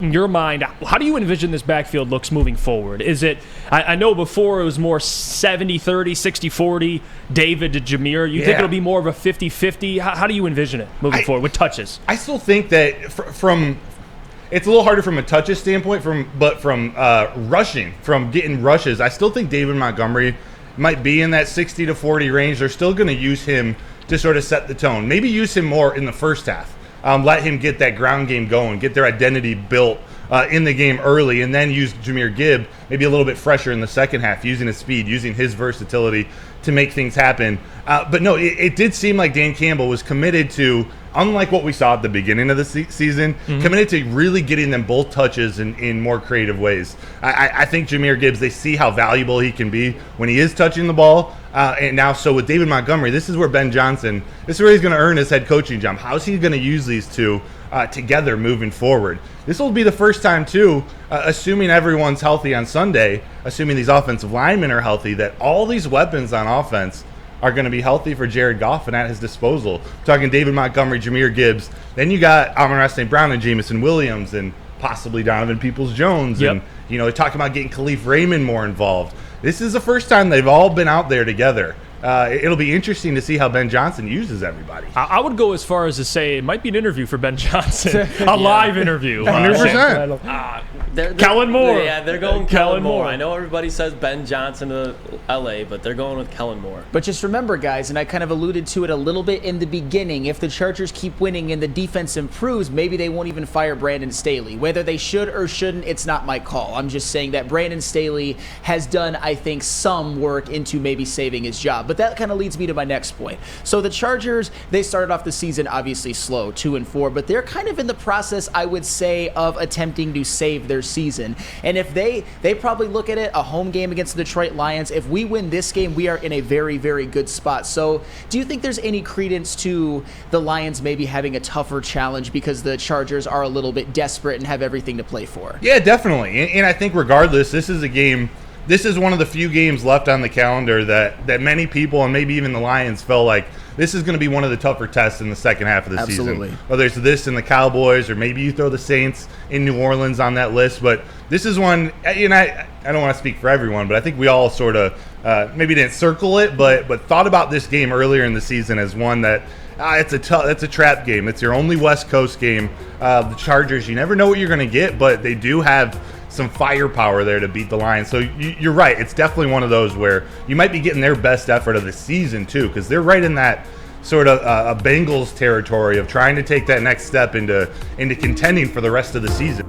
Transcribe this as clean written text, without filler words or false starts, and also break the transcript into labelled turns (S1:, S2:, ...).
S1: In your mind, how do you envision this backfield looks moving forward? Is it, I know before it was more 70-30, 60-40, David to Jameer. You think it'll be more of a 50-50? How do you envision it moving forward with touches?
S2: I still think that from it's a little harder from a touches standpoint, but from rushing, from getting rushes, I still think David Montgomery might be in that 60-40 range. They're still going to use him to sort of set the tone. Maybe use him more in the first half. Let him get that ground game going, get their identity built in the game early, and then use Jahmyr Gibb maybe a little bit fresher in the second half, using his speed, using his versatility to make things happen. But no, it did seem like Dan Campbell was committed to, unlike what we saw at the beginning of the season, committed to really getting them both touches in more creative ways. I think Jahmyr Gibbs, they see how valuable he can be when he is touching the ball. And now, so with David Montgomery, this is where Ben Johnson, this is where he's going to earn his head coaching job. How's he going to use these two together moving forward? This will be the first time, too, assuming everyone's healthy on Sunday, assuming these offensive linemen are healthy, that all these weapons on offense are going to be healthy for Jared Goff and at his disposal. Talking David Montgomery, Jahmyr Gibbs. Then you got Amon-Ra St. Brown and Jamison Williams and possibly Donovan Peoples-Jones.
S1: Yep.
S2: And, they're talking about getting Khalif Raymond more involved. This is the first time they've all been out there together. It'll be interesting to see how Ben Johnson uses everybody.
S1: I would go as far as to say it might be an interview for Ben Johnson, a live interview.
S2: 100%.
S1: Kellen Moore.
S3: Yeah, they're going Kellen Moore. I know everybody says Ben Johnson to L.A., but they're going with Kellen Moore.
S4: But just remember, guys, and I kind of alluded to it a little bit in the beginning, if the Chargers keep winning and the defense improves, maybe they won't even fire Brandon Staley. Whether they should or shouldn't, it's not my call. I'm just saying that Brandon Staley has done, I think, some work into maybe saving his job. But that kind of leads me to my next point. So the Chargers, they started off the season obviously slow, 2-4, but they're kind of in the process, I would say, of attempting to save their season. And if they probably look at it, a home game against the Detroit Lions, if we win this game, we are in a very, very good spot. So do you think there's any credence to the Lions maybe having a tougher challenge because the Chargers are a little bit desperate and have everything to play for?
S2: Yeah, definitely. And I think regardless, this is a game. This is one of the few games left on the calendar that many people and maybe even the Lions felt like this is going to be one of the tougher tests in the second half of the season. Whether it's this and the Cowboys, or maybe you throw the Saints in New Orleans on that list. But this is one, and I don't want to speak for everyone, but I think we all sort of maybe didn't circle it, but thought about this game earlier in the season as one that it's a trap game. It's your only West Coast game. The Chargers, you never know what you're going to get, but they do have some firepower there to beat the Lions. So you're right. It's definitely one of those where you might be getting their best effort of the season too, because they're right in that sort of a Bengals territory of trying to take that next step into contending for the rest of the season.